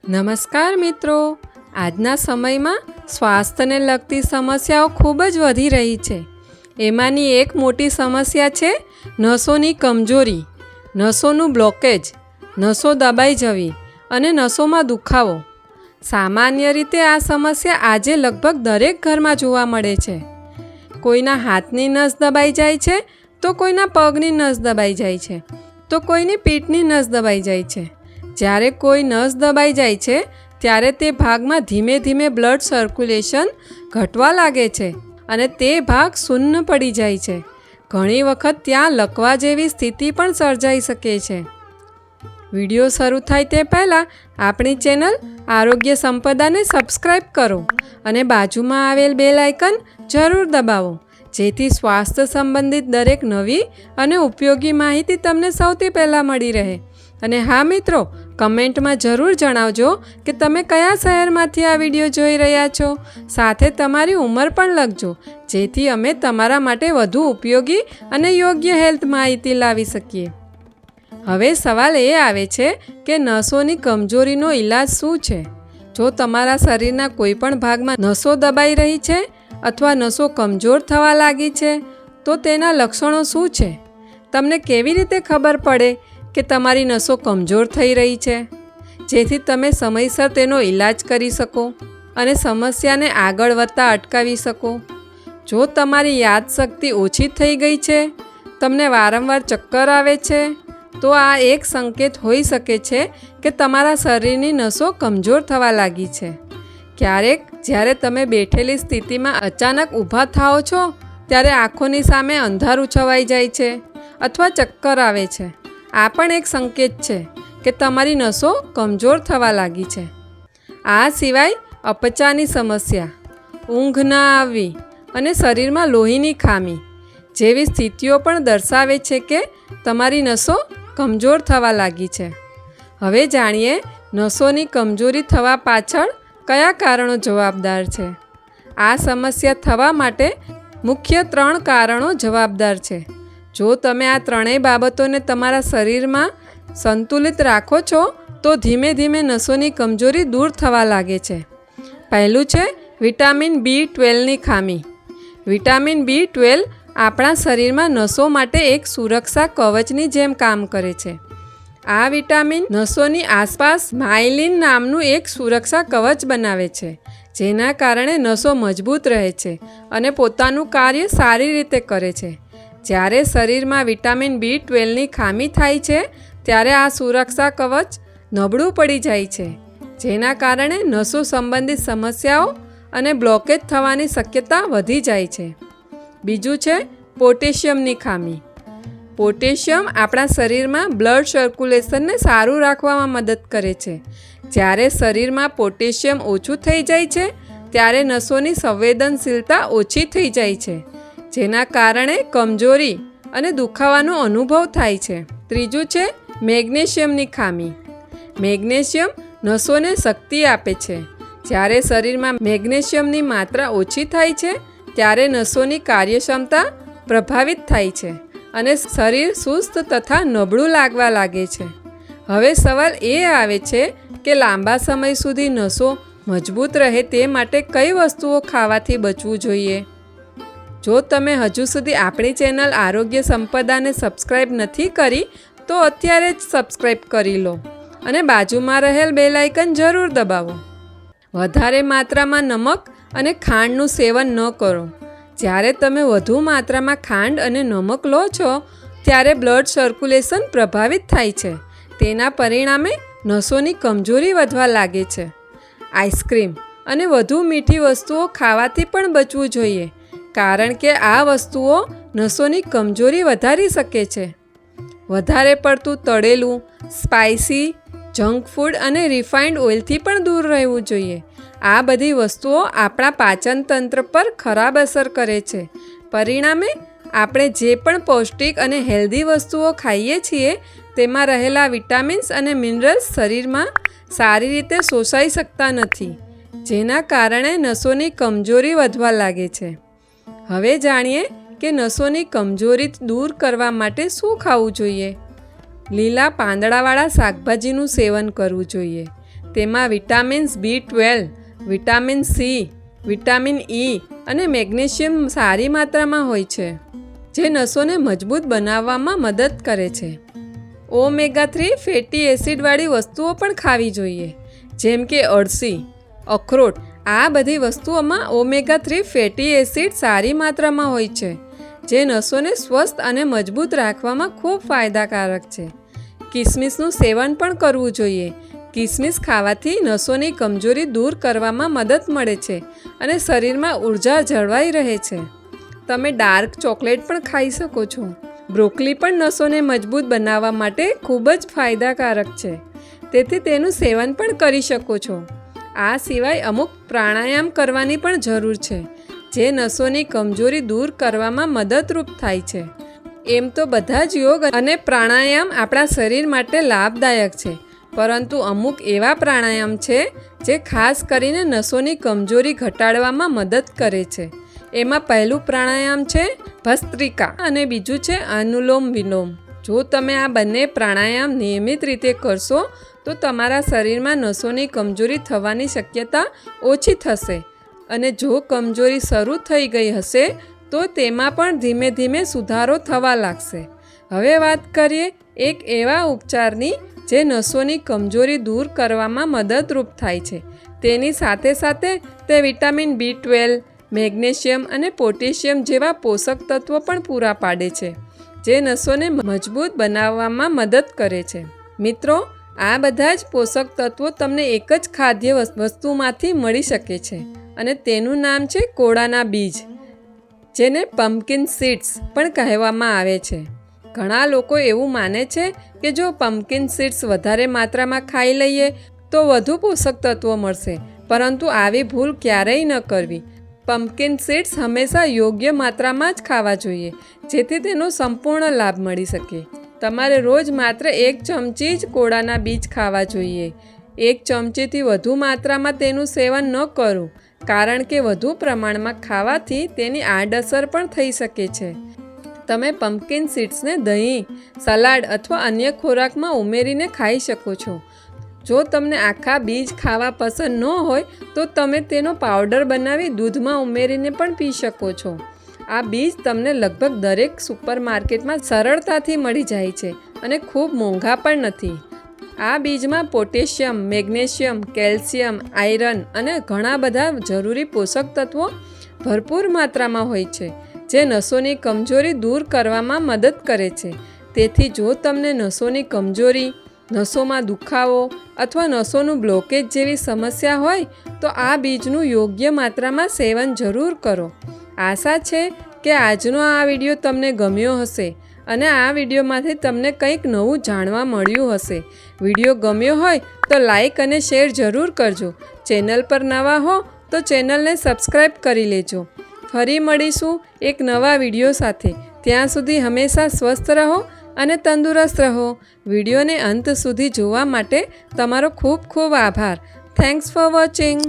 નમસ્કાર મિત્રો, આજના સમયમાં સ્વાસ્થ્યને લગતી સમસ્યાઓ ખૂબ જ વધી રહી છે। એમાંની એક મોટી સમસ્યા છે નસોની કમજોરી, નસોનું બ્લોકેજ, નસો દબાઈ જવી અને નસોમાં દુખાવો। સામાન્ય રીતે આ સમસ્યા આજે લગભગ દરેક ઘરમાં જોવા મળે છે। કોઈના હાથની નસ દબાઈ જાય છે તો કોઈના પગની નસ દબાઈ જાય છે તો કોઈની પીઠની નસ દબાઈ જાય છે। જ્યારે કોઈ નસ દબાઈ જાય છે ત્યારે તે ભાગમાં ધીમે ધીમે બ્લડ સર્ક્યુલેશન ઘટવા લાગે છે અને તે ભાગ શૂન્ય પડી જાય છે। ઘણી વખત ત્યાં લકવા જેવી સ્થિતિ પણ સર્જાઈ શકે છે। વિડીયો શરૂ થાય તે પહેલાં આપણી ચેનલ આરોગ્ય સંપદાને સબસ્ક્રાઈબ કરો અને બાજુમાં આવેલ બેલ આઇકન જરૂર દબાવો, જેથી સ્વાસ્થ્ય સંબંધિત દરેક નવી અને ઉપયોગી માહિતી તમને સૌથી પહેલાં મળી રહે। અને હા મિત્રો, કમેન્ટમાં જરૂર જણાવજો કે તમે કયા શહેરમાંથી આ વિડીયો જોઈ રહ્યા છો, સાથે તમારી ઉંમર પણ લખજો, જેથી અમે તમારા માટે વધુ ઉપયોગી અને યોગ્ય હેલ્થ માહિતી લાવી શકીએ। હવે સવાલ એ આવે છે કે નસોની કમજોરીનો ઈલાજ શું છે? જો તમારા શરીરના કોઈ પણ ભાગમાં નસો દબાઈ રહી છે અથવા નસો કમજોર થવા લાગી છે તો તેના લક્ષણો શું છે? તમને કેવી રીતે ખબર પડે કે તમારી નસો કમજોર થઈ રહી છે, જેથી તમે સમયસર તેનો ઈલાજ કરી શકો અને સમસ્યાને આગળ વધતા અટકાવી શકો? જો તમારી યાદશક્તિ ઓછી થઈ ગઈ છે, તમને વારંવાર ચક્કર આવે છે, તો આ એક સંકેત હોઈ શકે છે કે તમારા શરીરની નસો કમજોર થવા લાગી છે। ક્યારેક જ્યારે તમે બેઠેલી સ્થિતિમાં અચાનક ઊભા થાઓ છો ત્યારે આંખોની સામે અંધારું છવાઈ જાય છે અથવા ચક્કર આવે છે। આ પણ એક સંકેત છે કે તમારી નસો કમજોર થવા લાગી છે। આ સિવાય અપચાની સમસ્યા, ઊંઘ ન આવવી અને શરીરમાં લોહીની ખામી જેવી સ્થિતિઓ પણ દર્શાવે છે કે તમારી નસો કમજોર થવા લાગી છે। હવે જાણીએ નસોની કમજોરી થવા પાછળ કયા કારણો જવાબદાર છે। આ સમસ્યા થવા માટે મુખ્ય 3 કારણો જવાબદાર છે। જો તમે આ ત્રણેય બાબતોને તમારા શરીરમાં સંતુલિત રાખો છો તો ધીમે ધીમે નસોની કમજોરી દૂર થવા લાગે છે। પહેલું છે વિટામિન B12ની ખામી। વિટામિન B12 આપણા શરીરમાં નસો માટે એક સુરક્ષા કવચની જેમ કામ કરે છે। આ વિટામિન નસોની આસપાસ માયલિન નામનું એક સુરક્ષા કવચ બનાવે છે, જેના કારણે નસો મજબૂત રહે છે અને પોતાનું કાર્ય સારી રીતે કરે છે। જ્યારે શરીરમાં વિટામિન B12ની ખામી થાય છે ત્યારે આ સુરક્ષા કવચ નબળું પડી જાય છે, જેના કારણે નસો સંબંધિત સમસ્યાઓ અને બ્લોકેજ થવાની શક્યતા વધી જાય છે। બીજું છે પોટેશિયમની ખામી। પોટેશિયમ આપણા શરીરમાં બ્લડ સર્ક્યુલેશનને સારું રાખવામાં મદદ કરે છે। જ્યારે શરીરમાં પોટેશિયમ ઓછું થઈ જાય છે ત્યારે નસોની સંવેદનશીલતા ઓછી થઈ જાય છે, જેના કારણે કમજોરી અને દુખાવાનો અનુભવ થાય છે। ત્રીજું છે મેગ્નેશિયમની ખામી। મેગ્નેશિયમ નસોને શક્તિ આપે છે। જ્યારે શરીરમાં મેગ્નેશિયમની માત્રા ઓછી થાય છે ત્યારે નસોની કાર્યક્ષમતા પ્રભાવિત થાય છે અને શરીર સુસ્ત તથા નબળું લાગવા લાગે છે। હવે સવાલ એ આવે છે કે લાંબા સમય સુધી નસો મજબૂત રહે તે માટે કઈ વસ્તુઓ ખાવાથી બચવું જોઈએ? જો તમે હજુ સુધી આપણી ચેનલ આરોગ્ય સંપદાને સબસ્ક્રાઈબ નથી કરી તો અત્યારે જ સબસ્ક્રાઈબ કરી લો અને બાજુમાં રહેલ બેલ આઇકન જરૂર દબાવો। વધારે માત્રામાં નમક અને ખાંડનું સેવન ન કરો। જ્યારે તમે વધુ માત્રામાં ખાંડ અને નમક લો છો ત્યારે બ્લડ સર્ક્યુલેશન પ્રભાવિત થાય છે, તેના પરિણામે નસોની કમજોરી વધવા લાગે છે। આઈસ્ક્રીમ અને વધુ મીઠી વસ્તુઓ ખાવાથી પણ બચવું જોઈએ, કારણ કે આ વસ્તુઓ નસોની કમજોરી વધારી શકે છે। વધારે પડતું તળેલું, સ્પાઇસી, જંક ફૂડ અને રિફાઇન્ડ ઓઇલથી પણ દૂર રહેવું જોઈએ। આ બધી વસ્તુઓ આપણા પાચન તંત્ર પર ખરાબ અસર કરે છે, પરિણામે આપણે જે પણ પૌષ્ટિક અને હેલ્ધી વસ્તુઓ ખાઈએ છીએ તેમાં રહેલા વિટામિન્સ અને મિનરલ્સ શરીરમાં સારી રીતે શોષાઈ શકતા નથી, જેના કારણે નસોની કમજોરી વધવા લાગે છે। હવે જાણીએ કે નસોની કમજોરી દૂર કરવા માટે શું ખાવું જોઈએ। લીલા પાંદડાવાળા શાકભાજીનું સેવન કરવું જોઈએ। તેમાં vitamins B12, vitamin C, vitamin E અને મેગ્નેશિયમ સારી માત્રામાં હોય છે, જે નસોને મજબૂત બનાવવામાં મદદ કરે છે. ઓમેગા-3 ફેટી એસિડવાળી વસ્તુઓ પણ ખાવી જોઈએ, જેમ કે અળસી, અખરોટ. આ બધી વસ્તુઓમાં ઓમેગા-3 ફેટી એસિડ સારી માત્રામાં હોય છે, જે નસોને સ્વસ્થ અને મજબૂત રાખવામાં ખૂબ ફાયદાકારક છે. કિસમિસનું સેવન પણ કરવું જોઈએ. કિસમિસ ખાવાથી નસોની કમજોરી દૂર કરવામાં મદદ મળે છે અને શરીરમાં ઉર્જા જળવાઈ રહે છે. તમે ડાર્ક ચોકલેટ પણ ખાઈ શકો છો. બ્રોકોલી પણ નસોને મજબૂત બનાવવા માટે ખૂબ જ ફાયદાકારક છે, તેથી તેનું સેવન પણ કરી શકો છો. આ સિવાય અમુક પ્રાણાયામ કરવાની પણ જરૂર છે, જે નસોની કમજોરી દૂર કરવામાં મદદરૂપ થાય છે. એમ તો બધા જ યોગ અને પ્રાણાયામ આપણા શરીર માટે લાભદાયક છે, પરંતુ અમુક એવા પ્રાણાયામ છે જે ખાસ કરીને નસોની કમજોરી ઘટાડવામાં મદદ કરે છે. એમાં પહેલું પ્રાણાયામ છે ભસ્ત્રિકા અને બીજું છે અનુલોમ વિલોમ. જો તમે આ બંને પ્રાણાયામ નિયમિત રીતે કરશો તો તમારા શરીરમાં નસોની કમજોરી થવાની શક્યતા ઓછી થશે, અને જો કમજોરી શરૂ થઈ ગઈ હશે તો તેમાં પણ ધીમે ધીમે સુધારો થવા લાગશે. હવે વાત કરીએ એક એવા ઉપચારની જે નસોની કમજોરી દૂર કરવામાં મદદરૂપ થાય છે. તેની સાથે સાથે તે વિટામિન B12, મેગ્નેશિયમ અને પોટેશિયમ જેવા પોષક તત્વો પણ પૂરા પાડે છે, જે નસોને મજબૂત બનાવવામાં મદદ કરે છે. મિત્રો, આ બધા જ પોષક તત્વો તમને એક જ ખાદ્ય વસ્તુમાંથી મળી શકે છે, અને તેનું નામ છે કોળાના બીજ, જેને પમ્પકિન સીડ્સ પણ કહેવામાં આવે છે. ઘણા લોકો એવું માને છે કે જો પમ્પકિન સીડ્સ વધારે માત્રામાં ખાઈ લઈએ તો વધુ પોષક તત્વો મળશે, પરંતુ આવી ભૂલ ક્યારેય ન કરવી. પમ્પકિન સીડ્સ હંમેશા યોગ્ય માત્રામાં જ ખાવા જોઈએ, જેથી તેનો સંપૂર્ણ લાભ મળી શકે. તમારે રોજ માત્ર 1 ચમચી જ કોળાના બીજ ખાવા જોઈએ. 1 ચમચીથી વધુ માત્રામાં તેનું સેવન ન કરવું, કારણ કે વધુ પ્રમાણમાં ખાવાથી તેની આડઅસર પણ થઈ શકે છે. તમે પમ્પકિન સીડ્સને દહીં, સલાડ અથવા અન્ય ખોરાકમાં ઉમેરીને ખાઈ શકો છો. જો તમને આખા બીજ ખાવા પસંદ ન હોય તો તમે તેનો પાવડર બનાવી દૂધમાં ઉમેરીને પણ પી શકો છો. આ બીજ તમને લગભગ દરેક સુપરમાર્કેટમાં સરળતાથી મળી જાય છે અને ખૂબ મોંઘા પણ નથી. આ બીજમાં પોટેશિયમ, મેગ્નેશિયમ, કેલ્શિયમ, આયરન અને ઘણા બધા જરૂરી પોષક તત્વો ભરપૂર માત્રામાં હોય છે, જે નસોની કમજોરી દૂર કરવામાં મદદ કરે છે. તેથી જો તમને નસોની કમજોરી, નસોમાં દુખાવો અથવા નસોનું બ્લોકેજ જેવી સમસ્યા હોય તો આ બીજનું યોગ્ય માત્રામાં સેવન જરૂર કરો. આશા છે કે આજનો આ વિડીયો તમને ગમ્યો હશે અને આ વિડીયોમાંથી તમને કંઈક નવું જાણવા મળ્યું હશે. વિડીયો ગમ્યો હોય તો લાઈક અને શેર જરૂર કરજો. ચેનલ પર નવા હો તો ચેનલને સબસ્ક્રાઈબ કરી લેજો. ફરી મળીશું એક નવા વિડીયો સાથે. ત્યાં સુધી હંમેશા સ્વસ્થ રહો અને તંદુરસ્ત રહો. વિડીયોને અંત સુધી જોવા માટે તમારો ખૂબ ખૂબ આભાર. Thanks for watching.